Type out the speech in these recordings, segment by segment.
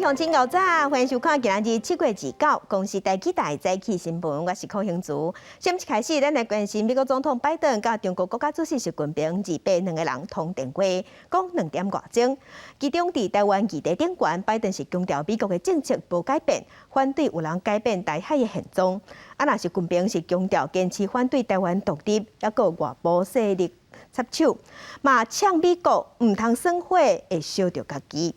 乡亲早早，欢迎收看今日7月29公司台记早起新闻，我是柯兴竹。先一开始，咱来关心美国总统拜登甲中国国家主席习近平2个人通电话，讲2点外钟。其中伫台湾议题顶悬，拜登是强调美国的政策无改变，反对有人改变台海的现状。若习近平是强调坚持反对台湾独立，还有外部势力插手，嘛呛美国唔通耍火，会烧着家己。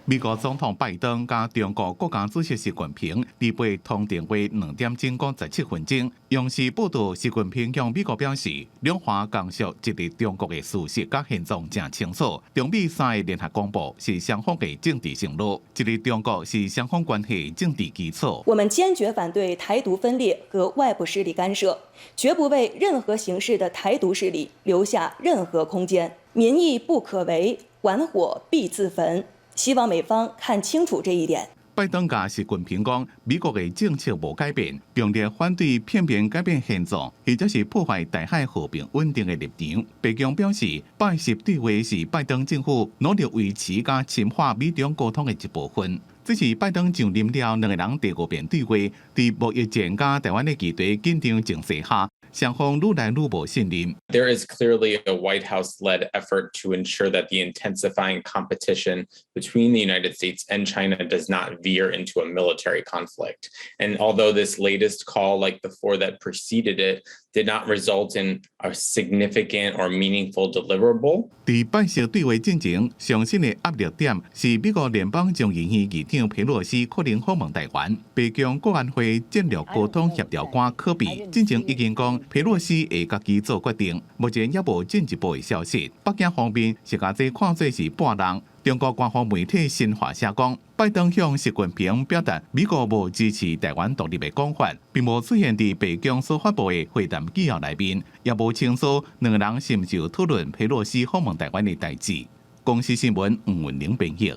美国总统拜登甲中国国家主席习近平2通电话2点钟57分钟。央视报道，习近平向美国表示，两华共属一日中国的事实甲现状正清楚。中美3个联合公报是双方的政治承诺，一日中国是双方关系政治基础。我们坚决反对台独分裂和外部势力干涉，绝不为任何形式的台独势力留下任何空间。民意不可违，玩火必自焚。希望美方看清楚这一点。拜登甲习近平讲，美国的政策无改变，强烈反对片面改变现状，或者是破坏台海和平稳定的立场。白宫表示，拜习对话是拜登政府努力维持甲深化美中沟通的一部分。这是拜登上任了2个人第5遍对话，在贸易战甲台湾的议题紧张情势下，双方愈来愈无信任。There is clearly a White House-led effort to ensure that the intensifying competition between the United States and China does not veer into a military conflict. And although this latest call, like the 4 that preceded it, did not result in a significant or meaningful deliverable. 在拜习对话进程，上新的压力点是美国联邦众议院议长佩洛西可能访问台湾。白宫国安会战略沟通协调官科比进前已经讲，佩洛西会家己做决定，目前也无进一步的消息。北京方面是把这看作是半人。中国官方媒体新华社讲，拜登向习近平表达美国无支持台湾独立的讲法，并无出现伫白宫所发布的会谈纪要内面，也无清楚2个人是毋是讨论佩洛西访问台湾的代志。公司新闻黄文玲编译。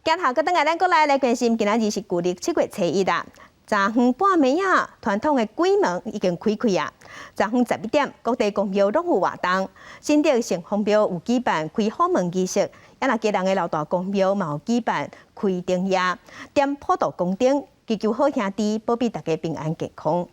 今下个等下，咱过来关心，今仔日是旧历7月初1啦。昨昏半暝啊，传统的鬼门已经开啊。昨昏11点，各地公庙拢有活动。新竹城隍庙有举办开火门仪式，也那吉人的老大公庙嘛有举办开灯夜，点普渡公灯，祈求好兄弟保庇大家平安健康。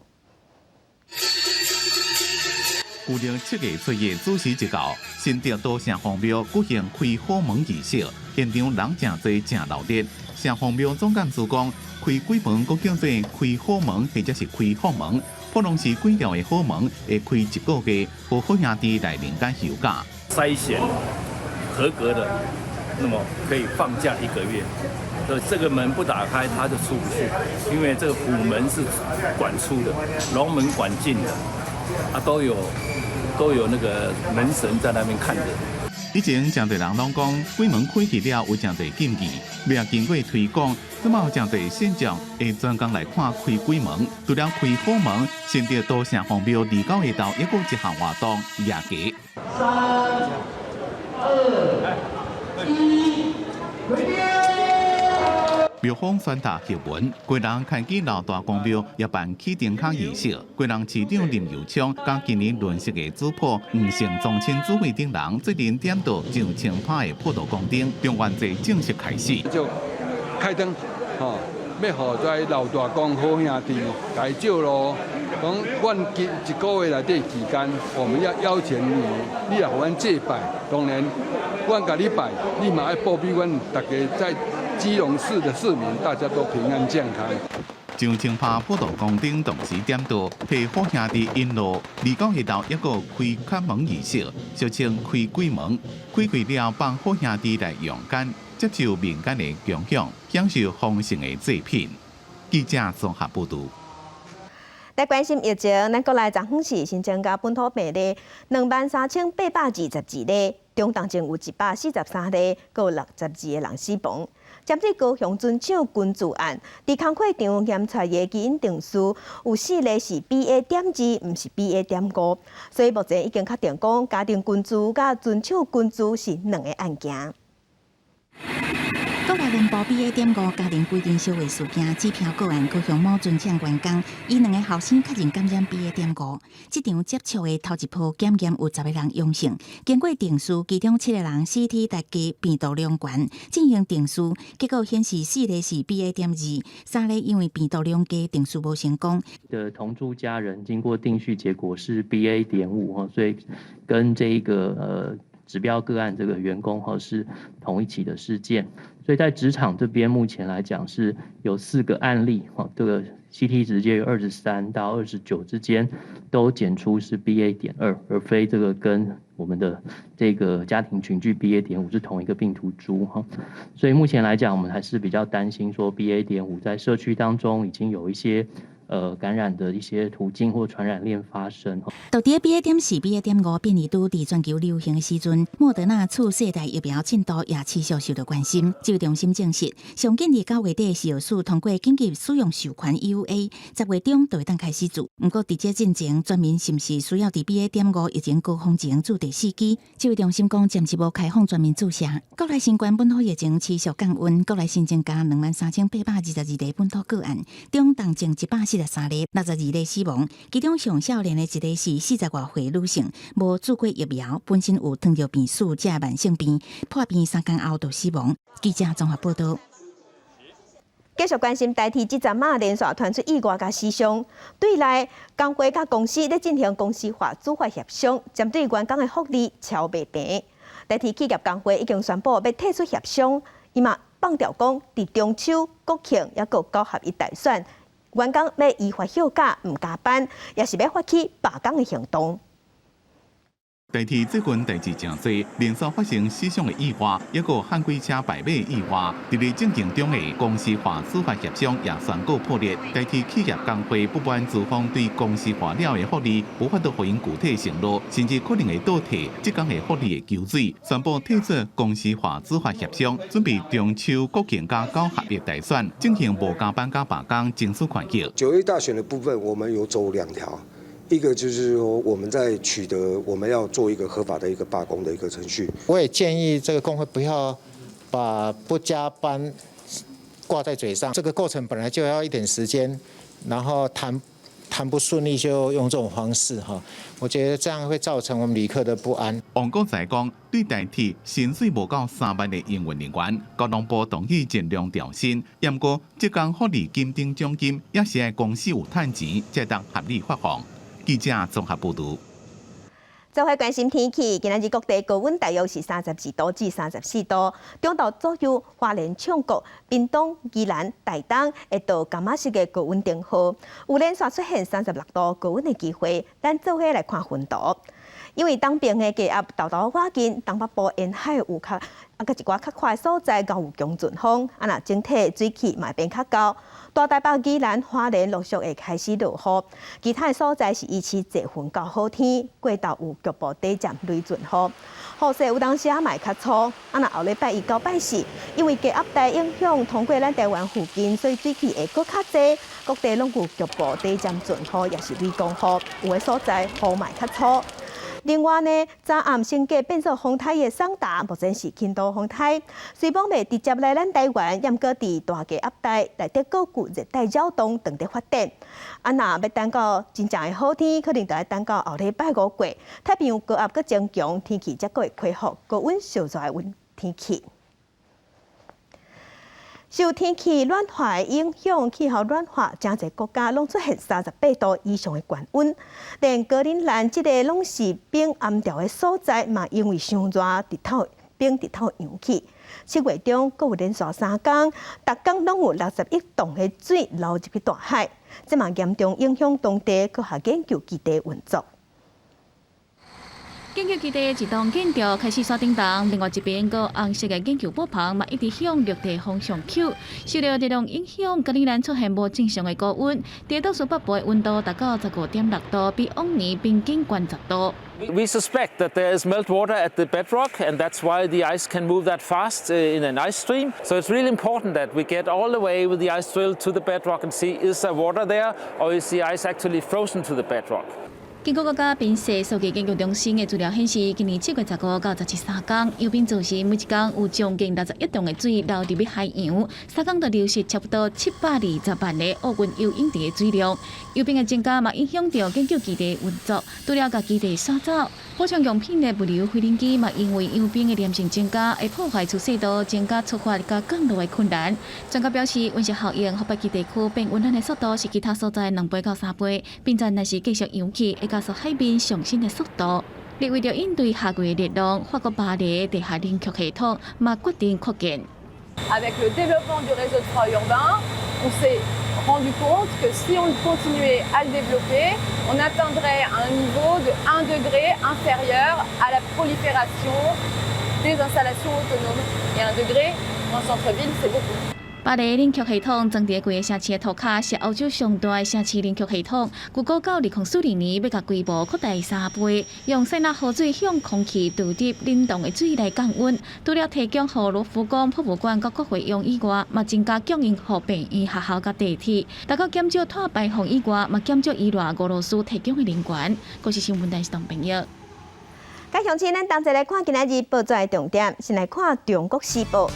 旧历7月初1子时一到，新竹都城隍庙举行开火门仪式，现场人真多真热烈。城隍庙总干事讲，开鬼门佫叫做开火门，或者是开福门，可能是几条的火门会开1个月，和好兄弟来人间休假。筛选合格的，那么可以放假1个月。这个门不打开，他就出不去，因为这个虎门是管出的，龙门管进的，都有那个门神在那边看着。以前真侪人拢讲，鬼门开去了有真侪禁忌，要经过推广，即嘛有真侪信众会专工来看开鬼门。除了开火门，新竹都城隍庙29下昼还有一项活动夜骑。3、2、1，开庙！庙方宣达檄文，贵人开启老大公庙也办起灯卡仪式。贵人市长林佑昌甲今年轮值的主仆黄姓宗亲主会等人，最近点到上青派的普渡公灯，中元节正式开始。就开灯，要互在老大公好兄弟来照咯。讲，阮1个月内底期间，我们要邀请你来互阮祭拜。当然，阮甲你拜，你嘛要保庇阮大家在基隆市的市民，大家都平安健康。上青趴普渡公灯同时点到，替好兄弟引路。29下昼一个开开门仪式，俗称开鬼门。开开了，帮好兄弟来阳间，接受民间的供养，享受丰盛的祭品。记者综合报道。来关心疫情，咱国内昨昏是新增加本土病例23822例，中重症有143例，各有62个人死亡。针对高雄尊长军自案，伫工课场检出的基因定数有4例是 BA.2， 毋是 BA.5， 所以目前已经确定讲家庭军资甲尊长军资是2个案件。国内联邦 BA.5 家庭规定消费事件指标个案高雄某尊请员工，伊2个后生确认感染 BA.5。这场接触的头一波检验有10个人阳性，经过定序，其中7个人 CT 大家病毒量悬，进行定序，结果显示4个是 BA.2，3个因为病毒量低，定序无成功。的同住家人经过定序结果是 BA.5，所以跟这个指标个案这个员工是同一起的事件。所以在职场这边，目前来讲是有4个案例，这个 CT 值介于23到29之间，都检出是 BA.2，而非这个跟我们的这个家庭群聚 BA.5是同一个病毒株哈。所以目前来讲，我们还是比较担心说 BA.5在社区当中已经有一些感染的一些途径或传染链发生。到底 BA.4、BA.5变异株伫全球流行的时阵，莫德纳次世代疫苗进度也持续受到关心。疾控中心证实，上紧伫9月底是有数通过紧急使用授权 EUA，10月中就会当开始做。不过伫这进前，专门是不是需要伫 BA.5疫情高峰前做第4剂？疾控中心讲暂时无开放全面注射。国内新冠本土疫情持续降温，国内新增加23,822例本土个案，中重症143例，62例死亡，其中上少年的一例是40多岁女性，无做过疫苗，本身有糖尿病史，这慢性病破病3天后就死亡。记者综合报道。继续关心台铁这阵马连续传出意外甲死伤，对内工会甲公司咧进行公司化主法协商，针对员工的福利超袂平。台铁企业工会已经宣布要退出协商，伊嘛放调讲，伫中秋、国庆也有9合一大选，员工要依法休假，唔加班，也是要发起罢工的行动。台铁这群代志真多，连续发生死伤的意外，也有焊轨车败马的意外。伫咧正经中的公司化司法协商也宣告破裂。台铁企业工会不满资方对公司化了的福利无法度回应具体承诺，甚至可能会倒退即讲的福利的求水，宣布退出公司化司法协商，准备中秋、国庆加9合一大选，进行无加班加罢工争取权益。9月大选的部分，我们有走2条。一个就是说，我们在取得我们要做一个合法的一个罢工的一个程序。我也建议这个工会不要把不加班挂在嘴上，这个过程本来就要一点时间，然后谈不顺利就用这种方式哈，我觉得这样会造成我们旅客的不安。王国才讲，对台铁薪水无到3万的营运人员，交通部同意尽量调薪，不过这项福利金顶奖金也是爱公司有趁钱才当合理发放。记者综合报道。再回关心天气，今日各地高温大约是32度至34度，中昼左右花莲、唱国、屏东、宜兰、台东会到柑仔式的高温灯号，有连续出现36度高温的机会。咱做伙来看温度，因为东边的低压豆豆瓦近，东北部沿海有较一寡较快所在，较有强阵风，那整体水气嘛变较高。大台北、宜兰、花莲陆续会开始落雨，其他的所在是依次侪云到好天，过昼有局部短暂雷阵雨。雨势有当时也较粗，那后礼拜1到拜4，因为低压带影响通过咱台湾附近，所以水汽会搁较济，各地拢有局部短暂阵雨，也是雷公雨，有的所在雨嘛较粗。另外呢，早暗升格变作风台的桑达，目前是轻度风台，虽讲未直接来咱台湾，也搁伫大气压带内底各股热带扰动等伫发展。若要等到真正的好天，可能就要等到后礼拜5过，太平洋高压搁增强，天气才会恢复高温稍热的天气。受天气暖化的影响，气候暖化，真侪国家拢出现38度以上的高温。连格陵兰这个拢是冰暗调的所在，嘛因为伤热，冰日头扬起。7月中，阁有连续3天，逐天拢有61吨的水流入去大海，这嘛严重影响当地科学研究基地运作。研究基地一栋建筑开始刷叮当，另外一边个红色的研究布棚嘛一直向陆地方向扣。受到热量影响，格陵兰出现无正常的高温，地倒数北部的温度达到15.6度，比往年平均高10度。We suspect that there is meltwater at the bedrock, and that's why the ice can move that fast in an ice stream. So it's really important that we get all the way with the ice drill to the bedrock and see is there water there, or is the ice actually frozen to the bedrock. 经过国家宾社数据研究中心的资料显示，今年7月15到17、3天，油品造成每一天有将近61吨的水流入海洋，3天就流失差不多720万个奥运游泳池的水量。油品的增加嘛，影响到研究基地运作，除了甲基地刷走，补充用品的物流飞轮机嘛，因为油品的粘性增加，会破坏出水道，增加出发甲降落的困难。专家表示，温室效应和北极地区变温暖的速度是其他所在2倍到3倍，并且若是继续扬起，会加速海面上升的速度。另为了应对下季的热浪，法国巴黎的地下冷却系统嘛决定扩建。Avec le développement du réseau de froid urbain, on s'est rendu compte que si on continuait à le développer, on atteindrait un niveau de 1 degré inférieur à la prolifération des installations autonomes. Et 1 degré en centre-ville, c'est beaucoup. 巴黎冷却系统装伫规个城市的涂骹，是欧洲上大的城市冷却系统。预估到2040年要甲规模扩大3倍，用塞纳河水向空气导入冷冻的水来降温。除了提供予卢浮宫博物馆甲国会用以外，嘛增加供应予病院、学校甲地铁。大概减少碳排放以外，嘛减少伊内俄罗斯提供的能源。国是新闻台同朋友。介详情，咱同齐来看今仔日报纸的重点，先来看《中国时报》。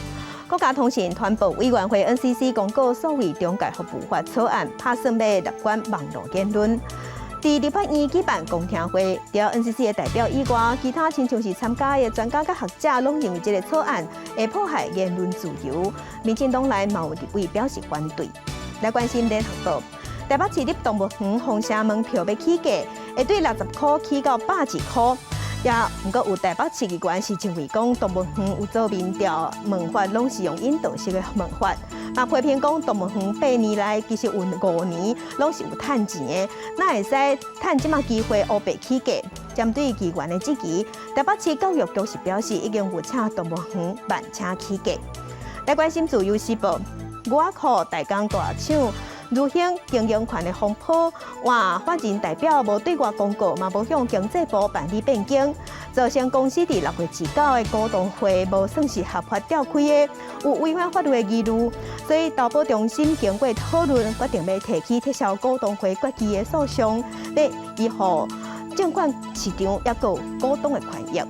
国家通讯传播委员会 NCC 公告所谓中介服务法草案，打算要立管网络言论。伫立法院举办公听会，除 NCC 的代表以外，其他亲像是参加的专家甲学者，拢认为这个草案会破坏言论自由。民进党内嘛有立委表示反对。来关心联合报，台北市立动物园红虾门票要起价，会对60块起到102块。也毋过有台北市议员是认为讲动物园有做民调问法，拢是用引导式的问法。嘛批评讲动物园8年来其实有5年拢是有趁钱的，哪会使趁即马机会乌白起价？针对议员的质疑，台北市教育局是表示已经有请动物园慢车起价。来关心自由时报，外口大港大厂。如兴经营权的风波，换法人代表无对外公告，嘛无向经济部办理变更，造成公司伫6月19的股东会无算是合法召开的，有违反法律的疑虑。所以投保中心经过讨论，决定要提起撤销股东会决议的诉讼，要维护证券市场也有股东的权益。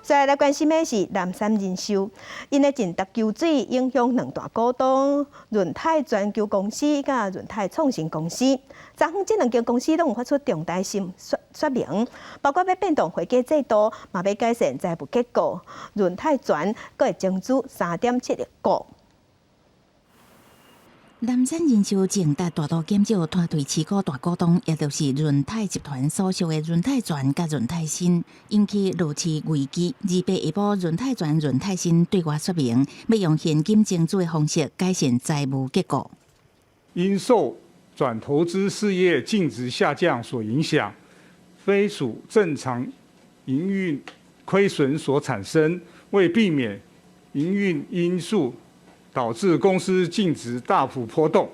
再来关心的是南山人寿，因的净值求水影响2大股东润泰全球公司甲润泰创新公司。昨昏这2间公司拢有发出重大说明，包括要变动会计制度，嘛要改善财务结构。润泰全阁会增资3.7亿股。南山人寿净值大大减少，拖退持股大股东，也就是润泰集团所属的润泰全甲润泰新，引起如此危机。28下晡，润泰全、润泰新对外说明，要用现金增资的方式改善财务结构。因受转投资事业净值下降所影响，非属正常营运亏损所产生，为避免营运因素导致公司净值大幅波动，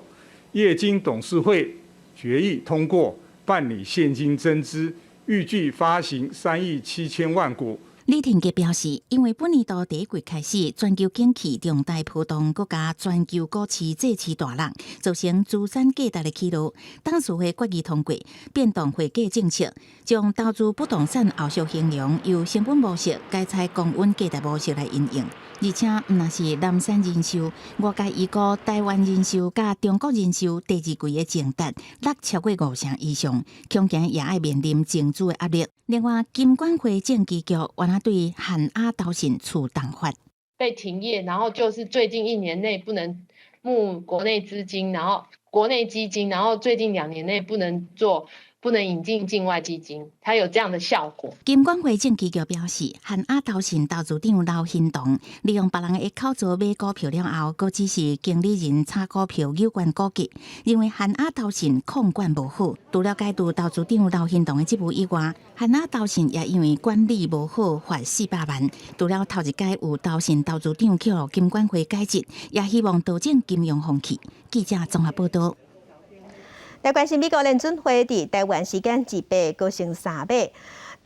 业经董事会决议通过办理现金增资，预计发行3亿7千万股。李廷杰表示，因为本年度第1季开始，全球景气重大波动，国家全球股市再次大浪，造成资产价值的起落。董事会决议通过变动会计政策，将投资不动产后续形容由成本模式改采公允价值模式来运用。而且，毋但是南山人寿，外界预估台湾人寿甲中国人寿第2季的净值落超过5成以上，恐惊也要面临增资的压力。另外，金管会政计局原来对汉阿投信处挡法被停业，然后就是最近1年内不能募国内资金，然后国内基金，然后最近2年内不能引进境外基金，它有这样的效果。金管会政计局表示，汉阿投信投资长刘兴东利用别人的口座买股票了后，佫只是经理人炒股票有关估计，认为汉阿投信控管无好。除了解读投资长刘兴东的职务以外，汉阿投信也因为管理无好罚400万。除了头一届有投信投资长去互金管会解职，也希望导正金融风气。记者综合报道。来关心美国联准会伫台湾时间18高升3码，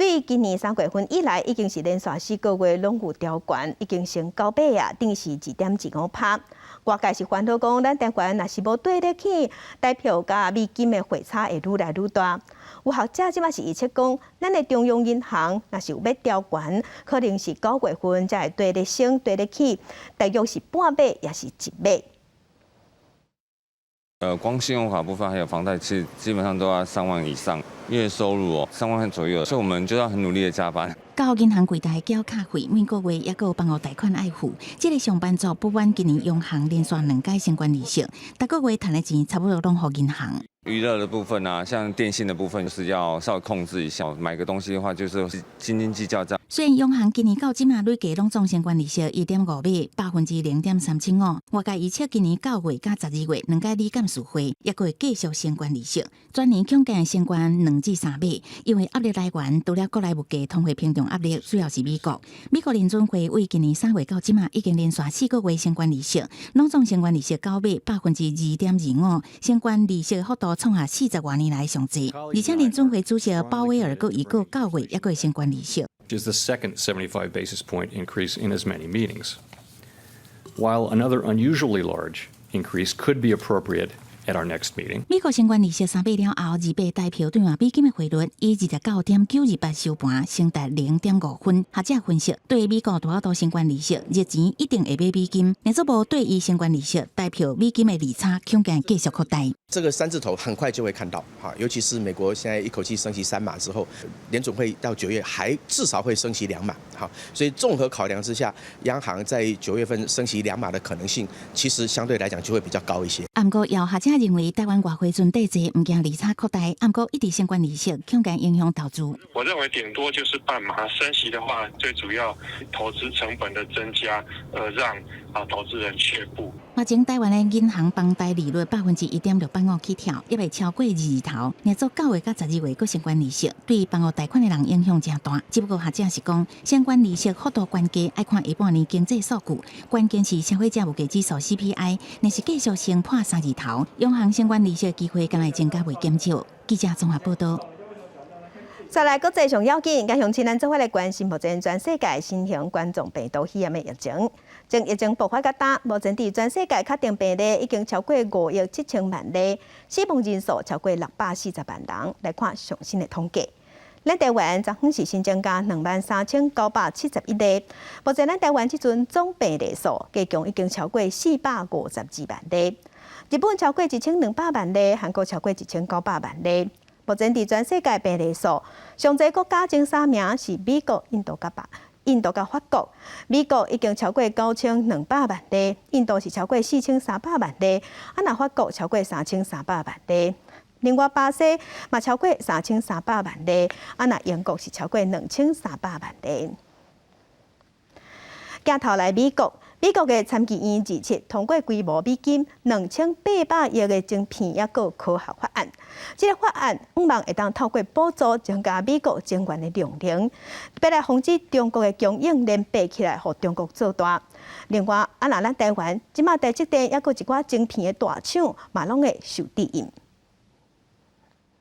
对今年3月份以来，已经是连续4个月拢有调悬，已经升到尾啊，等于是2.15%。外界是烦恼讲，咱台湾若是无对得起，台票甲美金的汇差会愈来愈大。有学者即马是预测讲，咱的中央银行若是有要调悬，可能是9月份才会对得升对得起，大约是半码也是1码。光信用卡部分还有房贷，其实基本上都要3万以上，月收入3万左右，所以我们就要很努力的加班。到银行柜台缴卡费，每个月也有帮我贷款爱付。这个上班族不管今年央行连续2届相关利息，每个月赚的钱差不多拢给银行。娱乐的部分啊，像电信的部分，就是要稍微控制一下。买个东西的话，就是斤斤计较这样。虽然央行今年到即马累计拢总相关利息1.5%， 0.35%。外界预测今年9月甲12月2届理监事会也会继续相关利息，转年恐惊相关2至3码，因为压力来源除了国内物价通货膨胀压力，主要是美国。美国联准会为今年3月到即马已经连续4个月相关利息，拢总相关利息9码 2.25%， 相关利息幅度创下40多年来上济，而且联准会主席鲍威尔预告9月也会相关利息。Is the second 75 basis point increase in as many meetings, while another unusually large increase could be appropriate at our next meeting. 美国相关利息3码了后，2倍代票兑换美金的汇率以29.928收盘，升达0.5分。学者分析，对美国大幅度相关利息，日钱一定会买美金。联储部对伊相关利息代票美金的利差，恐惊继续扩大。这个3字头很快就会看到，尤其是美国现在一口气升息3码之后，联准会到9月还至少会升息2码，所以综合考量之下，央行在9月份升息2码的可能性，其实相对来讲就会比较高一些。不过，有学者认为，台湾外汇存底侪唔惊利差扩大，不过一直相关利息恐惊影响投资。我认为顶多就是半码升息的话，最主要投资成本的增加，让投资人却步。目前台湾的银行房贷利率1.65%起跳，也未超过2头。连做9月到12月，各相关利息对房屋贷款的人影响真大。只不过学者是讲，相关利息幅度关键要看下半年经济数据，关键是消费者物价指数 CPI， 若是继续升破3头，央行相关利息的机会敢来增加未减少。记者综合报道。再来，国际上要紧，加向亲咱做伙来关心目前全世界新型冠状病毒肺炎的疫情。从疫情爆发到今，目前伫全世界确定病例已经超过5亿7千万例，死亡人数超过640万人。来看上新的统计，咱台湾昨昏是新增加23971例。目前咱台湾即阵总病例数加强已经超过452万例。日本超过1200万例，韩国超过1900万例。目前伫全世界病例数上侪国家前3名是美国、印度甲法国。美国已经超过9200万例，印度是超过4300万例，那法国超过3300万例。另外，巴西嘛超过3300万例，那英国是超过2300万例。镜头来美国。美国的参议院预测通过规模美金2800亿的晶片也个科学法案。这个法案希望会当透过补助增加美国晶圆的量能，要来防止中国的供应链爬起来，互中国做大。另外，咱台湾即马台积电也个一寡晶片的大厂，嘛拢会受抵影。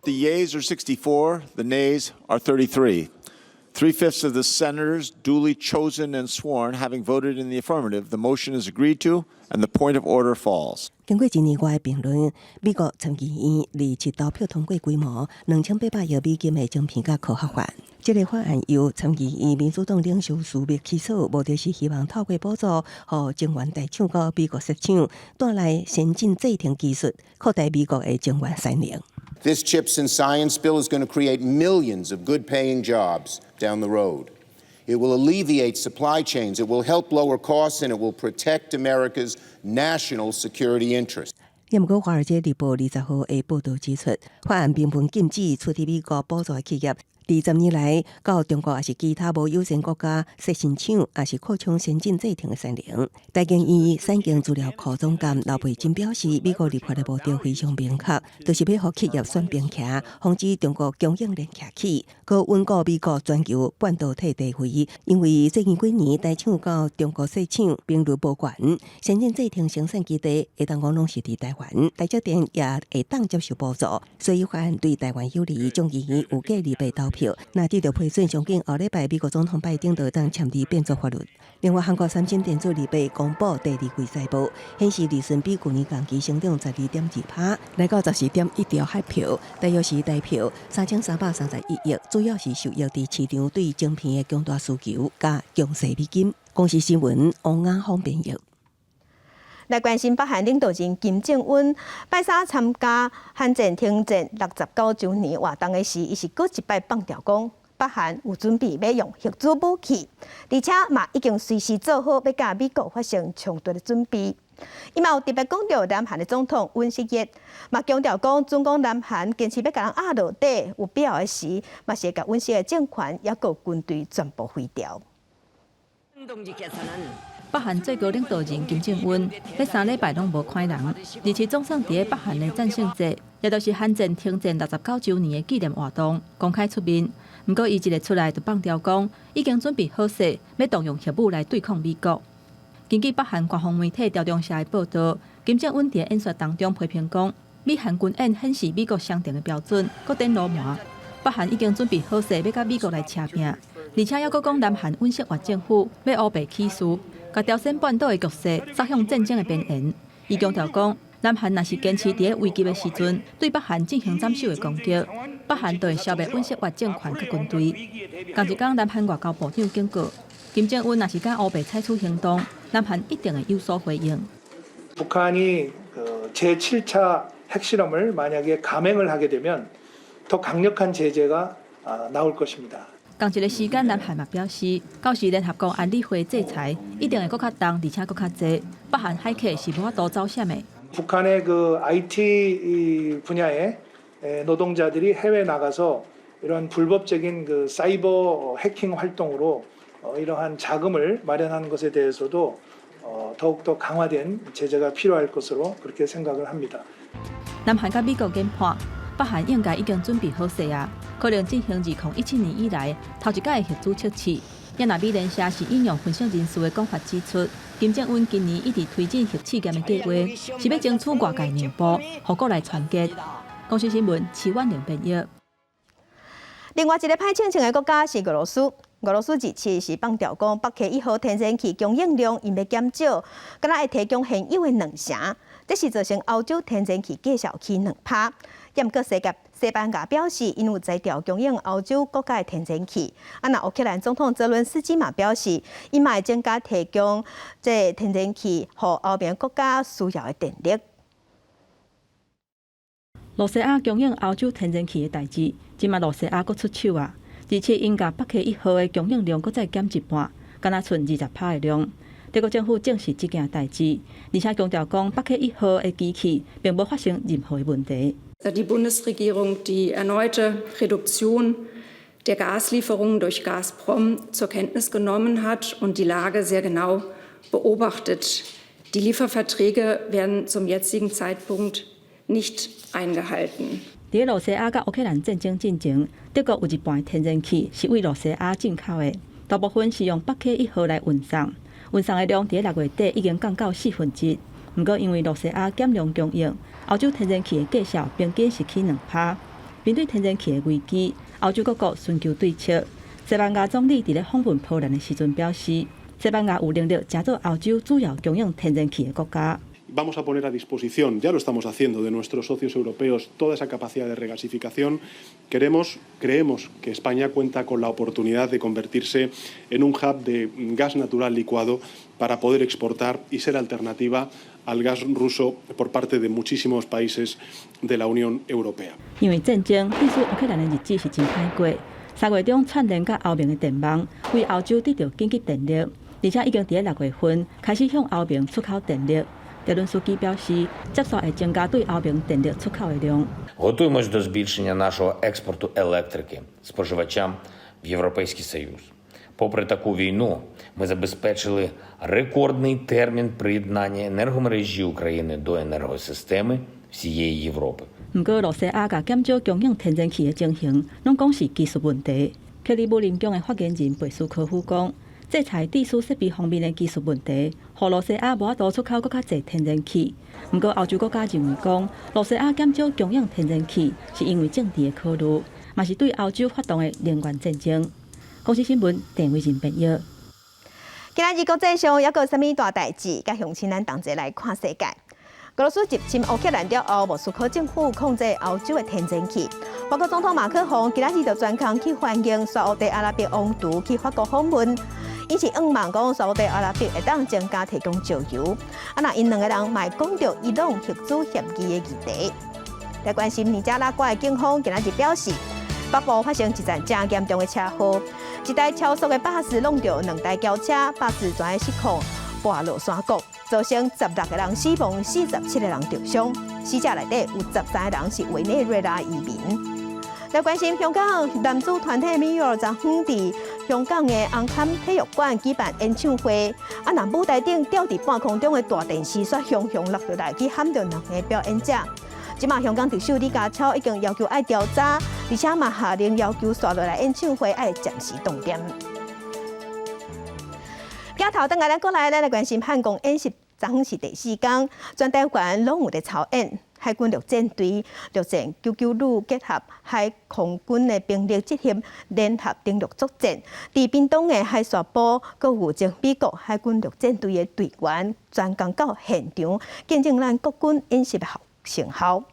The yeas are 64, the nays are 33. 3/5 of the senators duly chosen and sworn having voted in the affirmative, the motion is agreed to, and the point of order falls. 经过1年外的评论，美国参议院27投票通过规模2800亿美金的晶片甲科学法。这个法案由参议院民主党领袖舒默起草，目的是希望透过补助，予晶圆大厂到美国设厂，带来先进制程技术，扩大美国的晶圆产能。This CHIPS and Science bill is going to create millions of good-paying jobs down the road. It will alleviate supply chains, it will help lower costs, and it will protect America's national security interests. 不过，《华尔街日报》20号的报道指出，法案明文禁止出伫美国补助的企业。20年来，到中国也是其他无优先国家设新厂，也是扩充先进制程的产能。台经院产经资料库总监刘培金表示，美国立法的目标非常明确，就是要让企业选边徛，防止中国供应链徛起，搁稳固美国全球半导体地位。因为最近几年大厂到中国设厂频率无悬，先进制程生产基地会当讲拢是伫台湾，台积电也会当接受补助，所以法案对台湾有利。众议院有计2倍投票。票，那得到批准，相信后礼拜美国总统拜登就当签字变作法律。另外，韩国三星电子礼拜公布第二季财报，显示利润比去年同期成长12.2%，来到14.1兆海票，大约是代表3331亿，主要是受益伫市场对晶片的强大需求加强势美金。公司新闻王雅芳编译。来关心北韩领导人金正恩拜三参加韩战停战69周年活动的时，伊是搁一摆放调讲，北韩有准备要用核子武器，而且嘛已经随时做好要甲美国发生冲突的准备。伊嘛有特别讲到南韩的总统尹锡悦，嘛强调讲，中共南韩坚持要甲人压落底，有必要的时，嘛是会甲尹锡悦政权也个军队全部毁掉。北韩最高领导人金正恩迄3礼拜拢无看人，而且总算伫咧北韩的战胜节，也就是韩战停战69周年的纪念活动公开出面。不过，伊一日出来就放调讲，已经准备好势要动用核武来对抗美国。根据北韩官方媒体朝中社的报道，金正恩伫演说当中批评讲，美韩军演显示美国商定的标准搁顶罗麻。北韩已经准备好势要甲美国来扯拼，而且还搁讲南韩尹锡悦政府要乌白起诉。甲朝鲜半岛的局势杀向战争的边缘，伊强调讲，南韩若是坚持伫咧危急的时阵对北韩进行斩首的攻击，北韩就会消灭尹锡悦政权甲军队。同一天，南韩外交部长警告，金正恩若是甲乌白采取行动，南韩一定会有所回应。 북한이 제7차 핵실험을 만약에 감행을 하게 되면 더 강력한 제재가 나올 것입니다. 同一个时间，南韩嘛表示，到时联合国安理会制裁一定会更较重，而且更较济。北韩海客是无法度走险的。 북한의 그 IT 분야의 노동자들이 해외 나가서 이러한 불법적인 그 사이버 해킹 활동으로 이러한 자금을 마련하는 것에 대해서도 더욱더 강화된 제재가 필요할 것으로 그렇게 생각을 합니다. 南韩甲美国研判，北韩应该已经准备好势啊，可能进行2017年以来头一届的核子测试。也若美联社是引用分析人士的讲法指出，金正恩今年一直推进核试验的计划，是要争取外界让步，互国来团结。公司新闻齐婉玲编译。另外一个歹情形的国家是俄罗斯。俄罗斯日前是放调讲，北溪1号天然气供应量因要减少，敢若会提供现有的2成，这是造成欧洲天然气价小起2%。也毋过西班牙表示，因有在调供应欧洲国家的天然气。那乌克兰总统泽伦斯基嘛表示，伊嘛会增加提供这天然气，予欧盟国家需要的电力。罗西亚供应欧洲天然气的代志，即马罗西亚阁出手啊！而且因甲北溪1号的供应量阁再减一半，敢若剩20%的量。德国政府证实这件代志，而且强调讲北溪1号的机器并无发生任何的问题。Die Bundesregierung die erneute Reduktion der Gaslieferungen durch Gazprom zur Kenntnis genommen hat und die Lage sehr genau beobachtet. Die Lieferverträge werden zum jetzigen Zeitpunkt nicht eingehalten. 伫罗西亚甲乌克兰战争进前，德国有一半天然气是为罗西亚进口的，大部分是用北溪1号来运送。运送的量伫6月底已经降到1/4。不过，因为罗西亚减量供应，欧洲天然气的价效平均是起2%。面对天然气的危机，欧洲各国寻求对策。西班牙总理伫咧访问波兰的时阵表示，西班牙有能力加做欧洲主要供应天然气的国家。 Vamos a poner a disposición, ya lo estamos haciendo, de nuestros socios europeos toda esa capacidad de regasificación. Creemos que España cuenta con la oportunidad de convertirse en un hub de gas natural licuado para poder exportar y ser alternativa al gas ruso por parte de muchísimos países de la Unión Europea. 因为战争，必须乌克兰的日子是真歹过。3月中串联甲欧盟的电网，为欧洲得到紧急电力，而且已经伫6月份开始向欧盟出口電力。 泽伦斯基表示，接續會增加對歐盟電力出口嘅量。Готуємось до збільшення нашого експорту електрики споживачам в Європейський Союз. Попри таку війну, ми забезпечили рекордний термін приєднання енергомережі України до енергосистеми всієї Європи. 不過，羅西亞甲減少供應天然氣嘅情形，攏講是技術問題。克里姆林宮嘅發言人貝蘇科夫講。 制裁地輸設備方面的技術問題，讓羅西亞無法度出口更較濟天然氣。不過，歐洲國家認為講，羅西亞減少供應天然氣是因為政治的考慮。嘛是对欧洲发动的能源战争。公司新闻郑伟仁编译。今仔日国际上还有啥物大代志？甲乡亲咱同齐来看世界。俄罗斯入侵乌克兰了后，莫斯科政府控制欧洲的天然气。法国总统马克龙今仔日就专程去欢迎沙烏地阿拉伯王储去法国访问，伊是望讲沙烏地阿拉伯会当增加提供石油。那因两个人嘛讲到伊朗核子协议的议题。来关心尼加拉瓜的警方今仔日表示，北部发生一场真严重的车祸，一台超速的巴士弄到2台轿车，巴士全个失控滑落山谷，造成16个人死亡，47个人受伤。死者内底有13个人是委内瑞拉移民。来关心香港男子团体MIRROR昨昏伫香港的红磡体育馆举办演唱会，那舞台顶吊伫半空中的大电视却雄雄落下来，去喊着2个表演者。即马香港特首李家超已经要求爱调查，而且嘛下令要求刷落来演唱会爱暂时冻点。镜头等下咱过来，咱来关心汉光演习，昨昏是第4天，全台湾拢有在操演。海军陆战队、陆战99旅结合海空军的兵力集合联合登陆作战。伫屏东的海巡部，佮有前美国海军陆战队的队员专工到现场，见证咱国军演习的成效。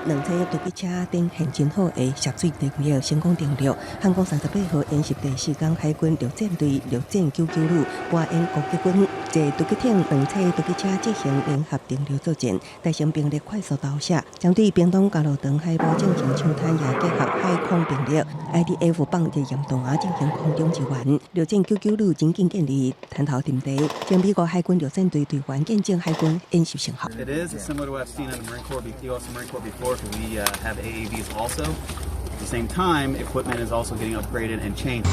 2车突击车顶现真好的涉水能力成功登陆。汉光38号演习第4天，海军陆战队陆战99旅拨演国际军坐突击艇2车突击车进行联合登陆作战，大型兵力快速投射，将对屏东甲路长海部进行抢滩，也结合海空兵力 IDF 放入严洞啊进行空中支援。陆战99旅真紧建立滩头阵地，将美国海军陆战队队员见证海军演习成效。It is similar to what I've seen in the Marine Corps, U.S. Marine Corps before. We have AAVs also. At the same time, equipment is also getting upgraded and changed.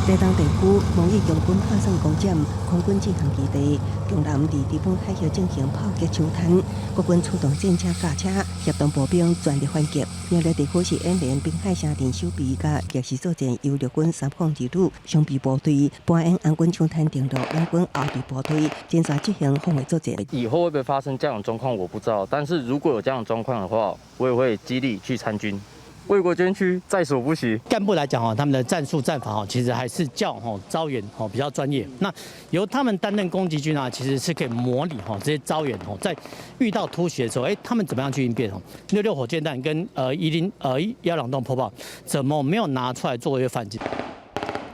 台东地区防疫强军拍算攻占空军制航基地，强南伫日本海峡进行炮击抢滩，国军出动战车、驾车协同步兵全力反击。苗栗地区是演练滨海城镇守备甲逆时作战，由陆军302旅双臂部队拨演红军抢滩登陆，两军后备部队坚决执行防卫作战。以后会不会发生这样的状况，我不知道。但是如果有这样的状况的话，我也会激励去参军。为国捐躯，在所不惜。干部来讲他们的战术战法其实还是较招远比较专业。那由他们担任攻击军其实是可以模拟这些招远在遇到突袭的时候，他们怎么样去应变？66火箭弹跟102破炮怎么没有拿出来作为反击？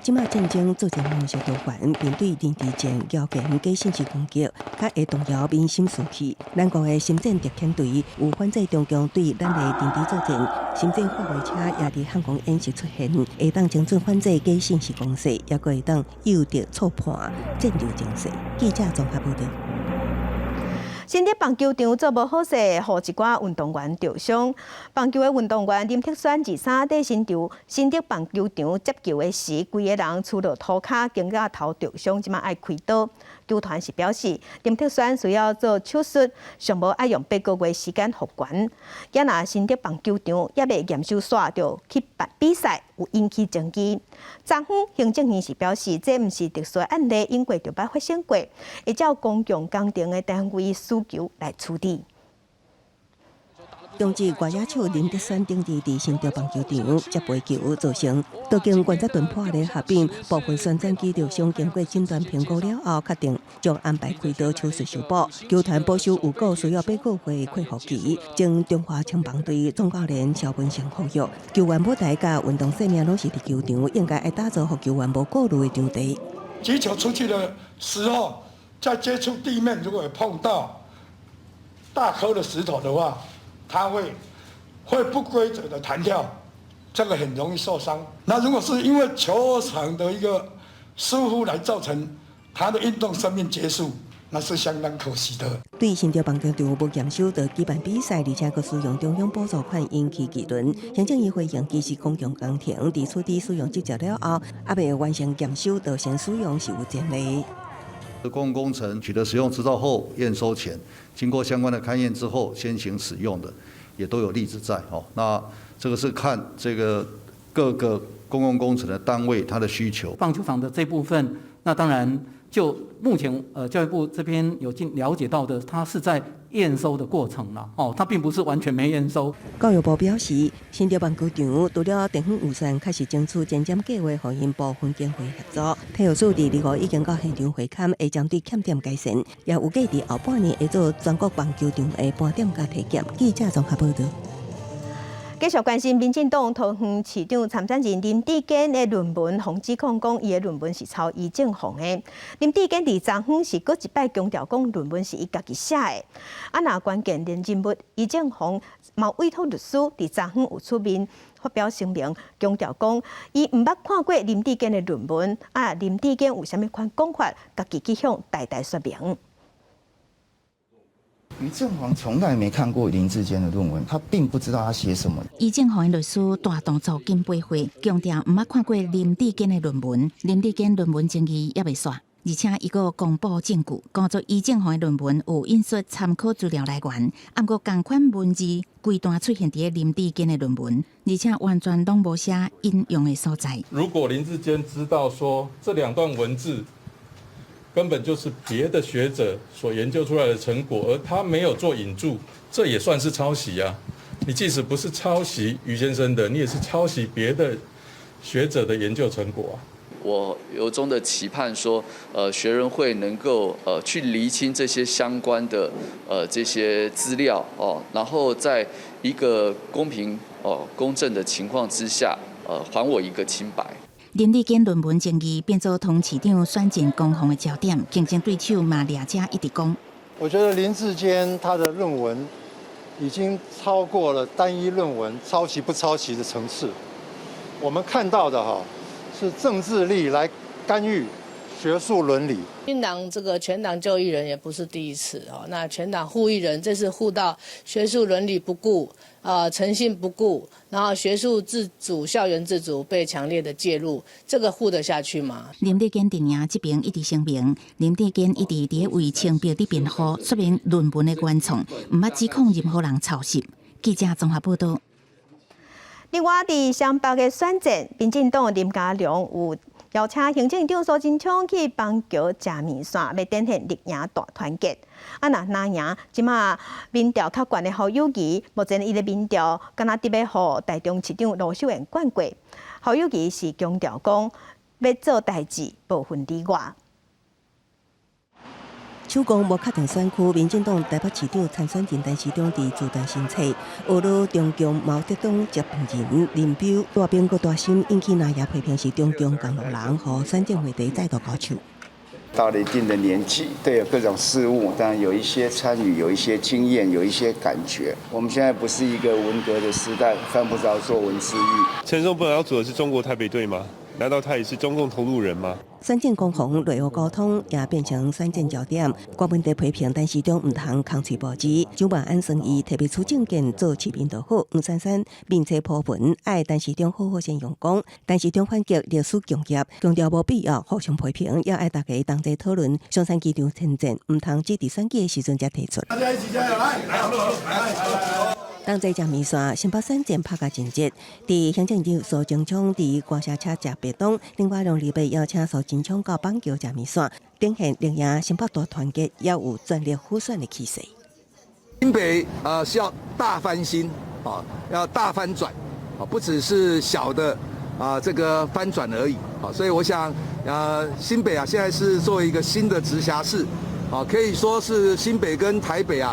即马战争作战模式多元，面对认知战、谣言、假信息攻击，较会动摇民心士气。咱国的新战特遣队有反制中共对咱的认知作战，新战护卫车也伫汉光演习出现，会当精准反制假信息攻势，也会当诱敌错判战略情势。记者综合报道。新竹棒球场做无好势，互一寡运动员受伤。棒球的运动员林铁选23在新竹棒球场接球的时，规个人出了涂骹，经过头受伤，即马爱开刀。球团是表示，林铁选需要做手术，尚无爱用8个月时间复原。也若新竹棒球场也未验收煞，就去办比赛，有引起争议。昨昏行政院是表示，这毋是特殊案例，因过就捌发生过，会照公共工程的单位需求来处理。中职外野手林德选顶日伫新竹棒球场接飞球，造成多经观察盾破裂合并部分旋转肌受伤，经过诊断评估了后，确定将安排开刀手术修补。球团保守有果需要8个月恢复期，经中华青棒队总教练肖文成呼吁，球员舞台甲运动生命拢是伫球场，应该爱打造互球员无顾虑的场地。击球出去的时候，在接触地面，如果有碰到大颗的石头的话，它会不规则的弹跳，这个很容易受伤。那如果是因为球场的一个疏忽来造成他的运动生命结束，那是相当可惜的。对新竹棒球场无验收的举办比赛，而且佫使用中央补助款引起议论。行政议会用技师公共工程伫处地使用执照了后，还未完成验收，就先使用是有前例。公共工程取得使用执照后验收前，经过相关的勘验之后先行使用的，也都有例子在那这个是看这个各个公共工程的单位它的需求。棒球场的这部分，那当然就目前教育部这边有了解到的，它是在验收的过程啦，它并不是完全没验收。教育部表示，新竹办局长除了电风预算开始争取减减计划，和因部分经费合作，体育署伫25已经到现场会勘，会针对欠点改善，也有计伫后半年会做全国棒球场的盘点甲体检。记者综合报道。继续关心民进党桃园市长参选人林志坚的论文，洪指控讲伊的论文是抄余正煌的。林志坚伫昨昏是搁一摆强调讲论文是伊家己写的。若关键人物余正煌嘛委托律师伫昨昏有出面发表声明，强调讲伊毋捌看过林志坚的论文，林志坚有啥物款讲法，家己去向大家说明。余正煌从来没看过林志坚的论文，他并不知道他写什么。余正煌的律师大动作金杯会，强调毋捌看过林志坚的论文，林志坚论文争议也未煞，而且伊个公布证据，讲作余正煌的论文有引述参考资料来源，毋过同款文字规段出现伫林志坚的论文，而且完全拢无写引用的所在。如果林志坚知道说这2段文字根本就是别的学者所研究出来的成果，而他没有做引注，这也算是抄袭啊！你即使不是抄袭余先生的，你也是抄袭别的学者的研究成果啊！我由衷的期盼说，学人会能够去厘清这些相关的这些资料哦，然后在一个公平公正的情况之下，还我一个清白。林志坚论文争议变作同市长选战攻防的焦点，竞争对手嘛俩家一直讲。我觉得林志坚他的论文已经超过了单一论文抄袭不抄袭的层次。我们看到的是政治力来干预学术伦理。新党这个全党就义人也不是第一次那全党护义人这次护到学术伦理不顾。诚信不顾，然后学术自主、校园自主被强烈的介入，这个护得下去吗？林志坚阵营这边一直声明，林志坚一直伫为清白伫辩护，说明论文的原创，毋捌指控任何人抄袭。记者综合报道。另外，伫双北的选战，民进党林佳龙有邀请行政长苏贞昌去邦桥吃面线，要展现绿营大团结。那赢，即马民调较悬的侯友宜，目前伊的民调敢若伫要互台中市长罗秀燕冠过。侯友宜是强调讲，要做代志，无分里外。手工无确定选区，民进党台北市长参选人陈市长伫自弹新测，俄罗中共毛泽东接班人林彪大兵阁大心，引起那亚批评是中共共路人，和选战会地再度高手。到了一定的年纪，对各种事物，当然有一些参与，有一些经验，有一些感觉。我们现在不是一个文革的时代，犯不着做文字狱。陈松本要组的是中国台北队吗？难道他也是中共同路人吗？选战攻防内外沟通也变成选战焦点。国民党批评陈市长唔通空嘴无知，蒋万安生意特别出证件做市民就好。黄珊珊并且铺文爱陈市长好好先用功。陈市长反击历史强业，强调无必要互相批评，要爱大家同齐讨论。上山机场前战唔通只伫选举的时阵才提出。大家一起加油！来！同齐食面线，新北选战拍甲真热。伫行政长苏贞昌伫官舍车食便当，另外让立委邀请苏贞昌到邦桥食面线，展现绿营新北大团结，也有全力护选的气势。新北是要大翻新要大翻转不只是小的这个翻转而已所以我想新北现在是作为一个新的直辖市可以说是新北跟台北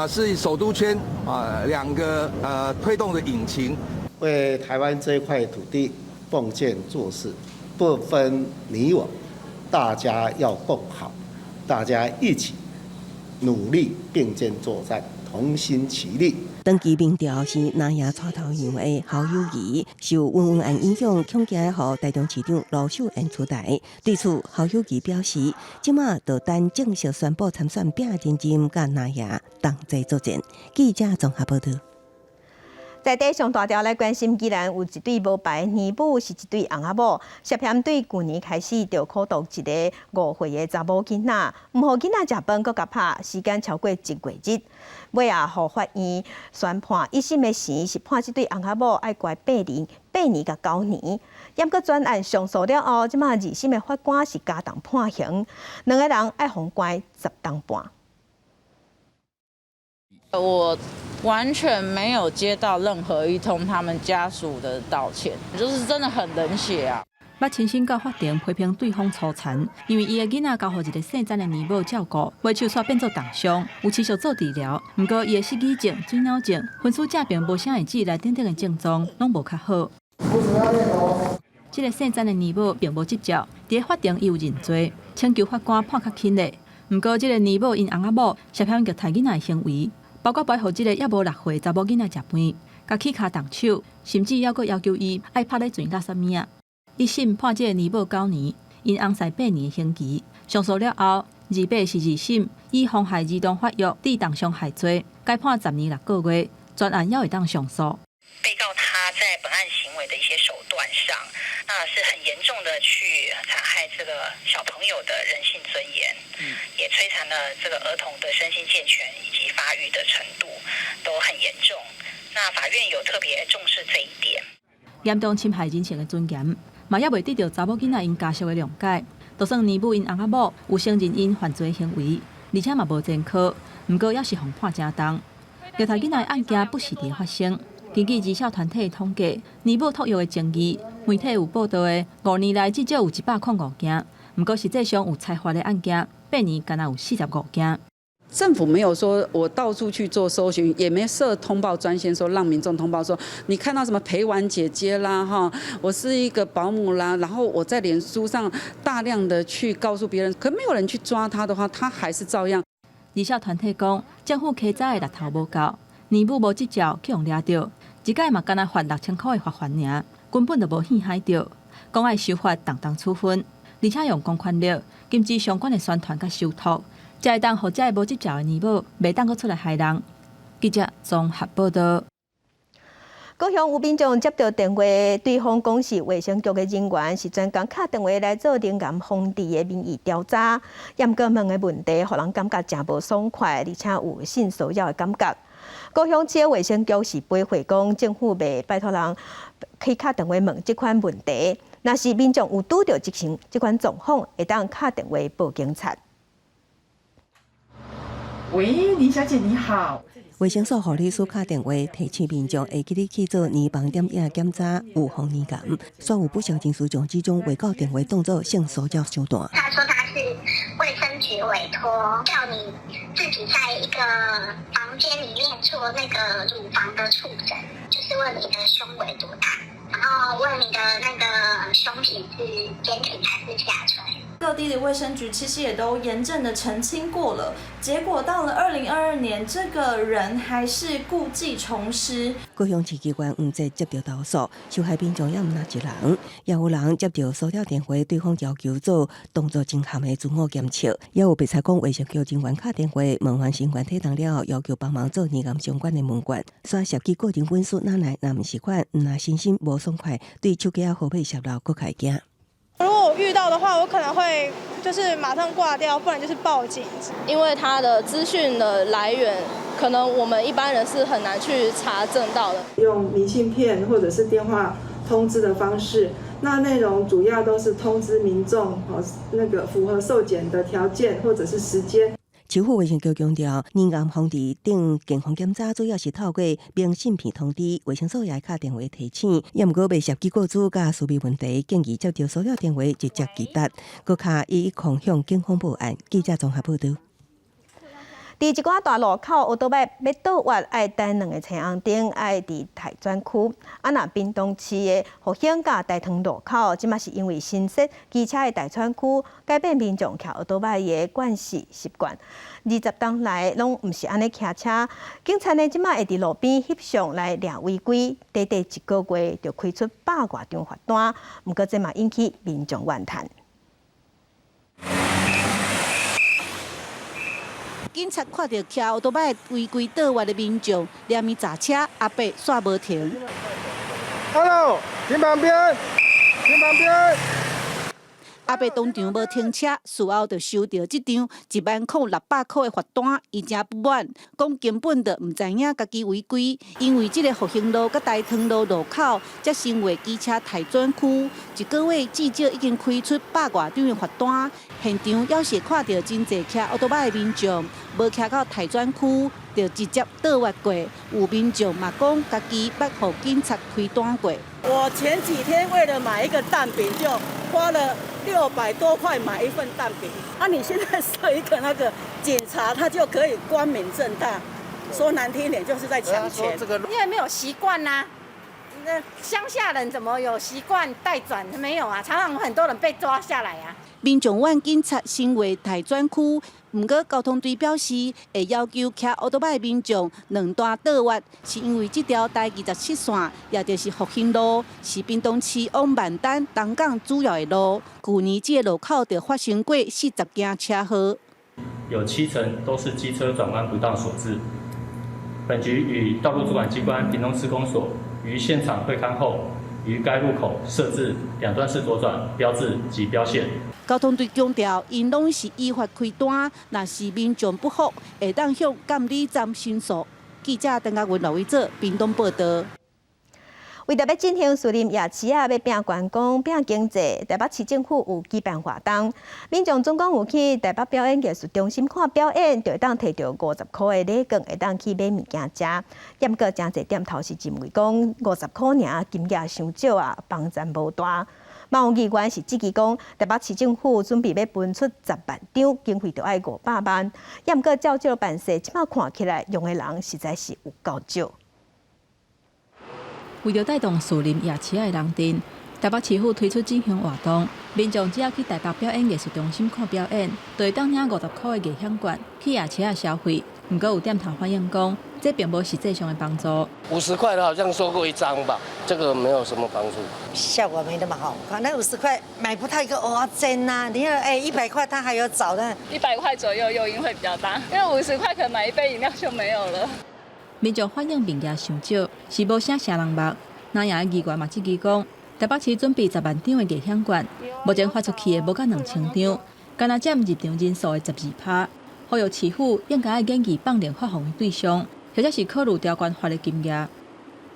是首都圈2个推动的引擎，为台湾这一块土地奉献做事，不分你我，大家要共好，大家一起努力并肩作战，同心齐力。长期民调是南亚带头羊的侯友宜，受温文案影响，恐惊予台中市长罗秀燕出台。对此，侯友宜表示，即马就等正式宣布参选并认真甲南亚同齐作战。记者综合报道。在地上大条来关心，既然有一对无牌年母是一对翁仔某，涉嫌对去年开始就苦毒一个5岁的查某囡仔，唔互囡仔食饭，搁甲拍，时间超过1个月。尾互法院宣判1审的刑是判这对翁仔某爱关8年甲9年。验过专案上诉了后，即马2审的法官是加重判刑，2个人爱互关10档半。我完全没有接到任何一通他们家属的道歉，就是真的很冷血啊！捌亲身到法庭批评对方粗残，因为伊的囡仔交予一个姓詹的年母照顾，尾手煞变做重伤，有持续做治疗。不过伊的失语症、水脑症、分数正并无啥会记来等等的症状，拢无较好。这个姓詹的年母并无执照，伫法庭伊有认罪，请求法官判较轻的。不过这个年母因翁仔某涉嫌虐待囡仔的行为，包括摆互这个还无6岁查某囡仔食饭，甲起骹动手，甚至还佫要求伊爱拍咧全家啥物啊。一审判这个年母9年，因翁婿8年的刑期。上诉了后，28是2审以妨害儿童发育致当伤害罪，该判10年6个月，专案也会当上诉。被告他在本案行为的一些手段上，那是很严重的去残害这个小朋友的人性尊严，也摧残了这个儿童的身心健全以及发育的程度都很严重。那法院有特别重视这一点，严重侵害人性的尊严。嘛也未得到查某囡仔因家属的谅解，就算年母因翁仔某有承认因犯罪行为，而且嘛无前科，不过也是互判正重。虐待囡仔的案件不时地发生，根据儿少团体的统计，年母托育的争议，媒体有报道的5年来至少有105件，不过实际上有裁罚的案件，8年敢若有45件。政府没有说我到处去做搜寻，也没设通报专线，说让民众通报说你看到什么陪玩姐姐啦，哈，我是一个保姆啦，然后我在脸书上大量的去告诉别人，可没有人去抓他的话，他还是照样。儿少团体讲，政府稽查的力头无够，年母无执照去用抓到，一届嘛敢若罚6000块的罚款尔，根本就无陷害到，讲爱修法当处分，而且用公权力禁止相关的宣传甲收托。才会当，互这个无执照的年母袂当阁出来害人。记者综合报道。高雄有民众接到电话，对方讲是卫生局的人员，是专工敲电话来做冷感防治的民意调查。严格问的问题，互人感觉真无爽快，而且有性骚扰的感觉。高雄市卫生局是回回讲，政府袂拜托人去敲电话问这款问题。若是民众有拄到这款状况，会当敲电话报警察。喂，林小姐你好。卫生所护理师打电话提醒民众会记得去做年房点样检查，预防年感。所有不孝人士将这种未到电话当作性骚扰手段。他说他是卫生局委托，叫你自己在一个房间里面做那个乳房的触诊，就是问你的胸围多大，然后问你的那个胸皮是坚挺还是下垂。各地的卫生局其实也都严正的澄清过了，结果到了2022年，这个人还是故技重施。高雄市机关不再接到投诉，受害民众也唔哪一人，也有人接到骚扰电话，对方要求做动作真含的自我检测，也有被采讲卫生局人员打电话问完新冠体重了，要求帮忙做年感相关的问卷，所涉及个人分数哪来，若唔是款，若身心无爽快，对手机号码泄露更加惊。如果我遇到的话，我可能会就是马上挂掉，不然就是报警。因为它的资讯的来源，可能我们一般人是很难去查证到的。用明信片或者是电话通知的方式，那内容主要都是通知民众那个符合受检的条件或者是时间。市府卫生局强调，年癌防治等健康检查主要是透过明信片通知，卫生所也敲电话提醒。也毋过未涉及个资甲私密问题，建议接到骚扰电话直接记达，搁卡110向警方报案。记者综合报道。伫一寡大路口，乌多摆要倒弯，爱等2个车红灯，爱伫台专区。若屏东市的福兴甲大塘路口，即嘛是因为新设机车的大专区，改变民众骑乌多摆的惯习惯。20冬来拢毋是安尼骑车，警察呢即嘛会伫路边翕相来抓违规，短1个月就开出100多张罚单，毋过这嘛引起民众怨叹。警察看到骑乌多摆违规倒弯的民众，连伊砸车阿伯煞无停。Hello，停旁边，停旁边。阿伯当场无停车，事后就收到这张10600块的罚单，伊真不满，讲根本就唔知影家己违规，因为这个复兴路甲大汤路路口才成为机车台转区，一个月至少已经开出100多张的罚单，现场要是看到真侪骑奥多摆的民众，无骑到台转区，就直接倒越过，有民众嘛讲家己捌互警察开单过。我前几天为了买一个蛋饼，就花了600多块买一份蛋饼。你现在设一个那个警察，他就可以光明正大，说难听一点就是在抢钱。因为没有习惯呐，那乡下人怎么有习惯带转？没有啊，常常很多人被抓下来啊。民众怨警察成为台转区。不过，交通队表示会要求骑奥多摆民众两段倒弯，是因为这条台27线，也就是复兴路，是屏东市往万丹、东港主要的路。去年这个路口就发生过40件车祸，有70%都是机车转弯不当所致。本局与道路主管机关屏东施工所于现场会勘后，于该路口设置2段式左转标志及标线。交通队强调，因拢是依法开单，若是民众不服，会当向监理站申诉。记者邓家文、刘伟做屏东报道。为着要进行树林夜市啊，要拼观光、拼经济，台北市政府有举办活动，民众总共有去台北表演艺术中心看表演，就会当摕到50块的礼券，会当去买物件食。不过真侪店头是认为讲50块尔，金额伤少啊，帮衬无大。嘛有议员是指责讲，台北市政府准备要分出10万张，经费就要500万。不过照这办事，即马看起来用的人实在是有够少。为了带动树林夜市的人潮，台北市府推出进行活动，民众只要去台北表演艺术中心看表演，就会当领50块的艺享券去夜市啊消费。不过有店头反映讲，这并无实际上的帮助。50块的好像收过1张吧，这个没有什么帮助，效果没那么好。可能50块买不到一个蚵仔煎呐，你看100块它还有找的。100块左右诱因会比较大，因为50块可能买一杯饮料就没有了。民众反映物件伤少，是无啥人目。南洋的议员嘛指出讲，台北市准备10万张的艺享券，目前发出去的无到2000张，敢若占入场人数的12%。呼吁市府应该建议放量发放的对象，或者是考虑调关发的金额。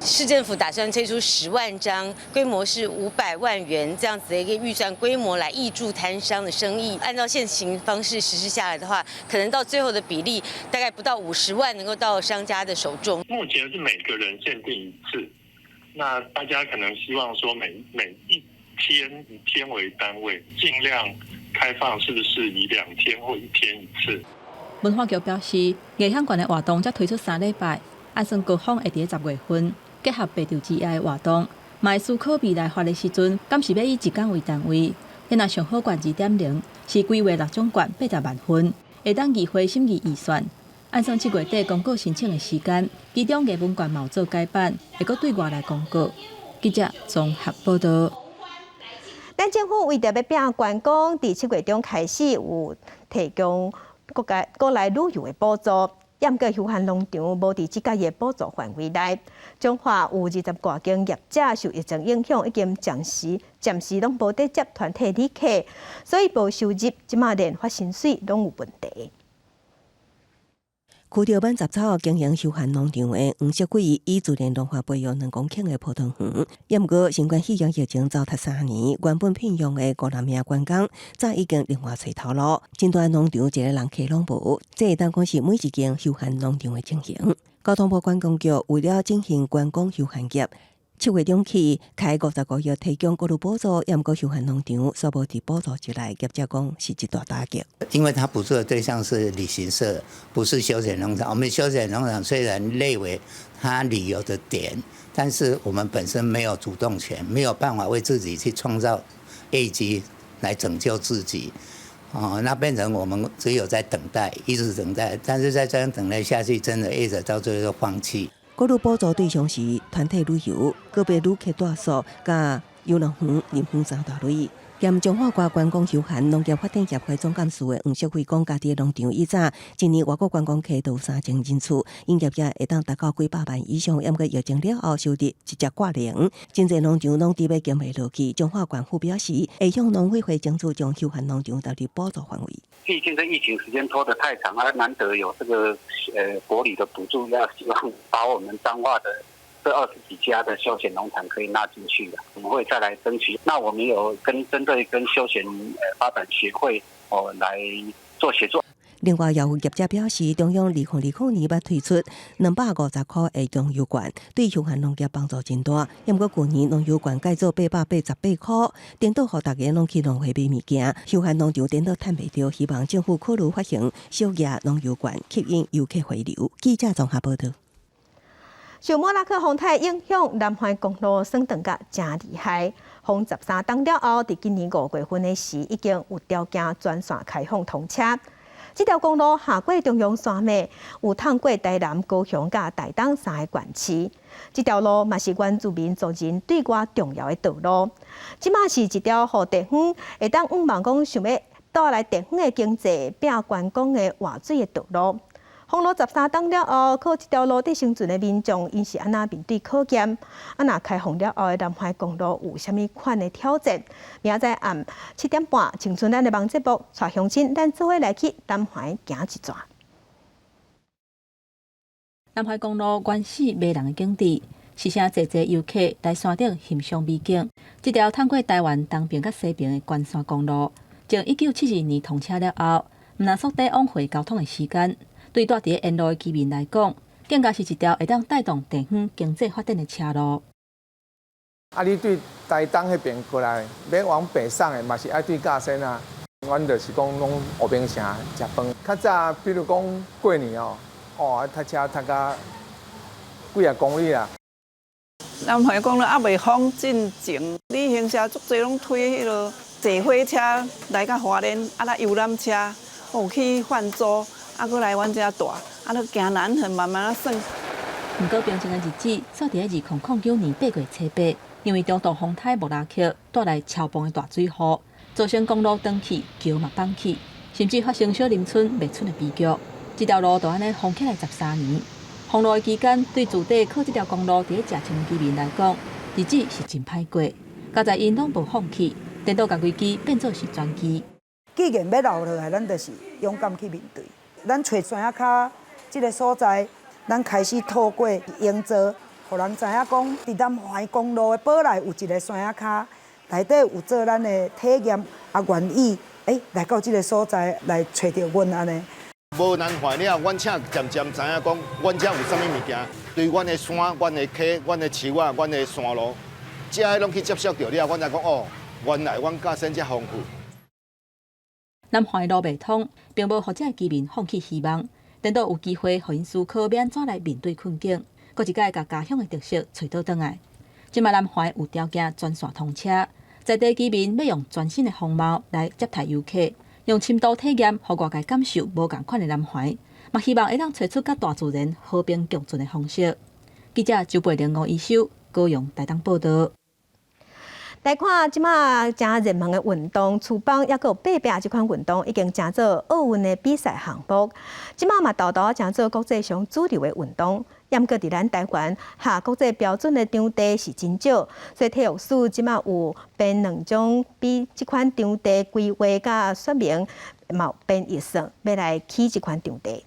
市政府打算推出10万张，规模是500万元这样子的一个预算规模来挹注摊商的生意。按照现行方式实施下来的话，可能到最后的比例大概不到50万能够到商家的手中。目前是每个人限定1次，那大家可能希望说每一天以天为单位，尽量开放是不是以2天或1天1次。文化局表示，艺享券的活动才推出3礼拜，按算各方会伫10月份结合白昼之夜的活动，嘛会思考未来发的时阵，敢是要以1天为单位。若上好券2.0，是规划6种券80万份，会当议会审议预算。按算7月底公告申请的时间，其中艺文券嘛有做改版，会搁对外来公告。记者综合报道。咱政府为着要拼观光，伫7月中开始有提供国内旅游的补助，不过休闲农场无伫即个月补助范围内。中华有20多间业者受疫情影响，已经暂时拢无得接团体旅客，所以无收入，即马连发薪水拢有问题。区条板杂草经营休闲农场的黄淑贵，以自然农化培育2公顷的葡萄园，不过新冠肺炎疫情糟蹋3年，原本聘用的50名员工，早已经另外找头路。真大农场一个人客拢无，这会当讲是每一间休闲农场的情形。交通部观光局为了进行观光休闲业，7月中起开50个月提供过路补助，不过休闲农场所无伫补助之内，业者讲是一大打击。因为他补助的对象是旅行社，不是休闲农场。我们休闲农场虽然列为它旅游的点，但是我们本身没有主动权，没有办法为自己去创造业绩来拯救自己。那变成我们只有在等待，一直等待，但是再这样等待下去，真的业者到最后放弃。过路补助对象是团体旅游、个别旅客住宿、甲游乐园、林园3大类。兼中华县观光休闲农业发展协会总干事的黄淑慧讲，家己的农场以早一年外国观光客都有3000人次，营业额会当达到几百万以上。因过疫情了后，收入直接挂零，真侪农场拢伫要减袂落去。中华县府表示，会向农委会争取将休闲农场纳入补助范围。毕竟这疫情时间拖得太长，难得有这个国里的补助，要希望把我们彰化的这20几家的休闲农场可以纳进去的，我们会再来争取。那我们有针对休闲发展协会来做协作。另外，也有业者表示，中央2020年要推出250块的农游券，对休闲农业帮助真大。不过，去年农游券改做888块，颠倒互大家拢去农会买物件，休闲农场颠倒赚袂到。希望政府考虑发行小额农游券，吸引游客回流。记者综合报道。受莫拉克风台影响，南环公路酸长甲真厉害。风13冬了后，伫今年5月份的时，已经有条件全线开放通车。这条公路下过中央山脉，有通过台南、高雄甲台东3个县市。这条路嘛是原住民族人对外重要的道路。即马是一条互地方会当望讲想要带来地方的经济、并观光的活水的道路。封路13冬了后，靠这条路底生存的民众，因是安那面对考验？若开放了后的南环公路有啥物款的挑战？明仔暗7点半，青春咱的网节目带乡亲，咱做伙来去南环行一转。南环公路原始迷人的景致，是啥侪游客来山顶欣赏美景。这条通过台湾东边甲西边的关山公路，从1972年通车了后，毋但缩短往回交通的时间。对住伫沿路的居民来讲，更加是一条会当带动地方经济发展的车路。你对台东迄边过来，要往北上的嘛是爱对嘉山啊。阮就是讲拢湖边城食饭。较早比如讲过年塞车塞到几啊公里啦。南环公路还袂封进前，旅行社足侪拢推迄落坐火车来到花莲，来游览车，有去换租。搁来阮遮住，搁行南横慢慢算。不过平静的日子，煞伫2009年8月初8，因为中度风台莫拉克带来超磅的大水雨，造成公路断去，桥嘛崩去，甚至发生小林村灭村的悲剧。这条路就安尼封起来13年。封路的期间，对住地靠这条公路伫食青的居民来讲，日子是真歹过。加在因拢无放弃，颠倒甲危机变做是转机。既然要留落来，咱就是勇敢去面对。咱找山仔脚这个所在，咱开始透过营造，互人知影讲，伫南环公路的堡内有一个山仔脚，内底有做咱的体验，愿意来到这个所在来找到阮安尼。无南环了，阮请渐渐知影讲，阮遮有啥物物件，对阮的山、阮的溪、阮的树啊、阮的山路，遮拢去接触到了，阮才讲原来阮嘉山遮丰富。南环路袂通，并无互这居民放弃希望，等到有机会，互因思考要安怎来面对困境，搁一摆甲家乡的特色找倒转来。即马南环有条件全线通车，在地居民要用全新的风貌来接待游客，用深度体验，互外界感受无共款的南环，嘛希望会当找出甲大自然和平共存的方式。记者周培玲、吴一修高雄台东报道。来看即马真热门的运动，厨房也有爬壁这款运动已经成做奥运的比赛项目。即马嘛豆豆成做国际上主流的运动。毋过伫咱台湾下国际标准的场地是真少，所以体育署即马有编2种比即款场地规划甲说明，嘛有编预算要来起即款场地。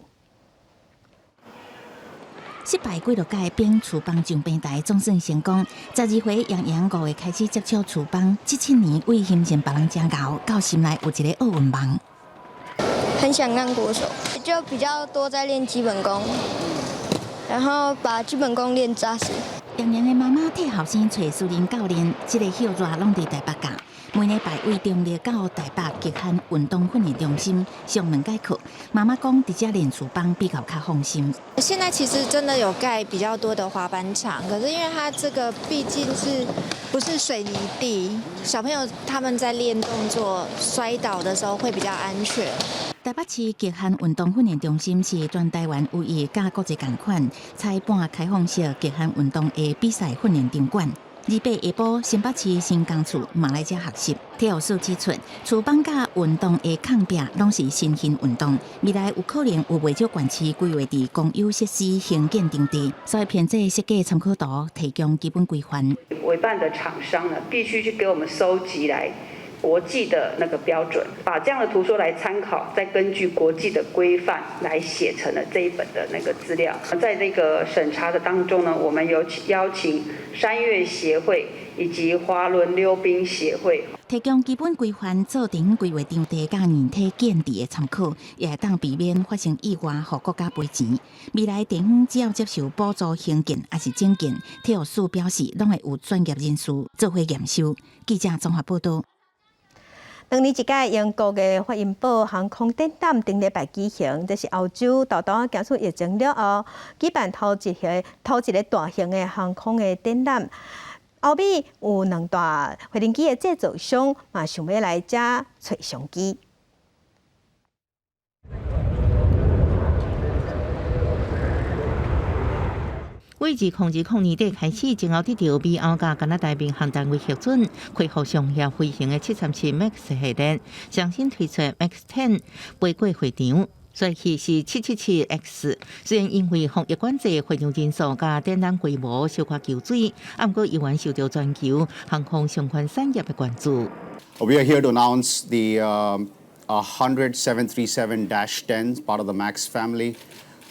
失败几落届并厨房上平台总算成功。12岁杨洋5月开始接触厨房，17年为形成别人家熬，到心内有一个奥运梦。很想当国手，就比较多在练基本功，然后把基本功练扎实。杨洋的妈妈替后生找私人教练，这个校热拢伫台北教。每礼拜为中立到台北极限运动训练中心上2节课，妈妈讲伫遮练厨房比较放心。现在其实真的有盖比较多的滑板场，可是因为它这个毕竟不是水泥地，小朋友他们在练动作摔倒的时候会比较安全。台北市极限运动训练中心是全台湾唯一甲国际同款采半开放式极限运动的比赛训练场馆。28下晡，新北市新港厝嘛来遮学习。体育署指出，厨房甲运动的抗病拢是新型运动，未来有可能有袂少县市规划伫公有设施兴建场地，所以偏这设计参考图提供基本规范。委办的厂商呢，必须去给我们收集来国际的那个标准，把这样的图说来参考，再根据国际的规范来写成了这一本的那个资料。在这个审查的当中呢，我们有邀请山岳协会以及滑轮溜冰协会。提供基本规范，做成规划场地甲硬体建地的参考，也会当避免发生意外，互国家赔钱。未来地方只要接受补助兴建，还是整建，体育署表示，拢会有专业人士做伙验收。记者综合报道。当年一届英国的法音堡航空展览顶礼拜举行，这是欧洲大多结束疫情了后，举办头一个大型的航空的展览。后面有2大飞行机的制造商嘛，想要来遮找商机。为自2020年底开始，正好得到美欧甲加拿大民航单位核准，恢复商业飞行的737 MAX 系列，上新推出 MAX 10飞过会场。帅气是777X， 虽然因为防疫管制，会场人数甲展览规模小可求水，不过依然受到全球航空相关产业的关注。We are here to announce the 100 737-10 part of the MAX family.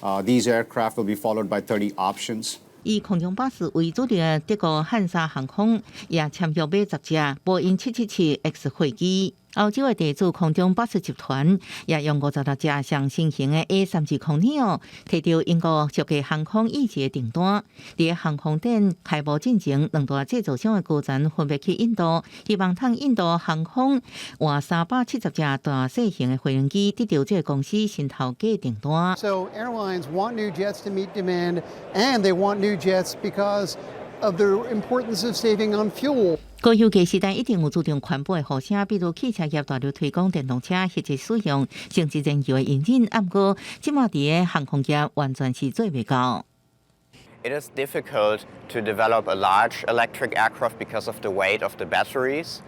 These aircraft will be followed by 30 options. 以空中巴士为主的德国汉莎航空也签约买10架波音777X 飞机。欧洲的地主空中巴士集团也用56架上新型的 A320neo 摕到英国国际航空以及的订单。伫航空展开幕进前，2大制造商的高层分别去印度，希望通印度航空换370架大小型的飞行机，得到这个公司新头家订单。So airlines want new jets to meet demand, and they want new jets because of the importance of saving on fuel. 高科技时代一定有注重环保的呼声，比如汽车业大力推广电动车实际使用，甚至燃油的引进。不过，即马伫个航空业完全是做袂到。It is difficult to develop a large electric aircraft because of the weight of the batteries.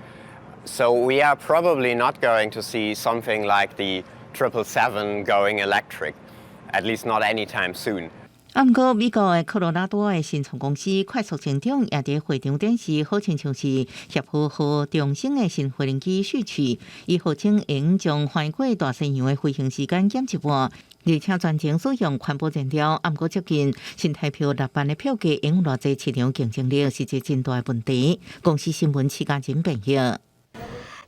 So we are probably not going to see something like the 777 going electric, at least not anytime soon. 不过，美国的科罗拉多的新创公司快速成长，也伫会场展示，好亲像是协和和中升的新飞行机试取，伊号称应将飞过大西洋的飞行时间减一半，而且全程使用环保燃料。不过，接近新台票6班的票价，因偌济市场竞争力是一个真大的问题。公司新闻持家真朋友。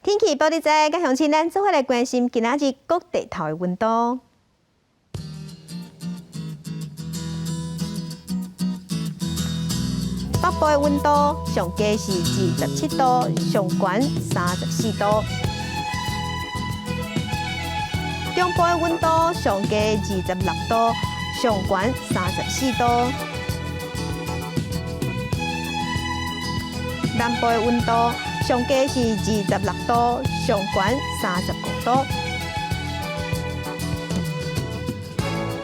天气报你知，甲乡亲咱做伙来关心今仔日各地头的温度。北部的温度上低是27度，上悬34度；中部的温度上低26度，上悬34度；南部的温度上低是26度，上悬35度；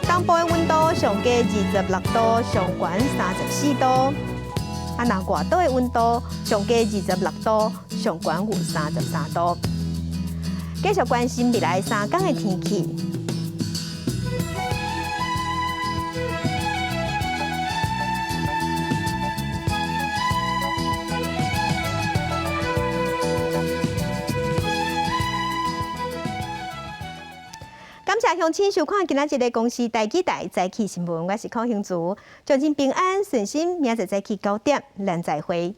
东部的温度上低26度，上悬34度。那外岛的温度上低26度，上悬有33度。继续关心未来3天的天气。感谢乡亲收看今仔日的公视台记台早起新闻，我是邝兴竹，祝您平安顺心，明仔早起9点，咱再会。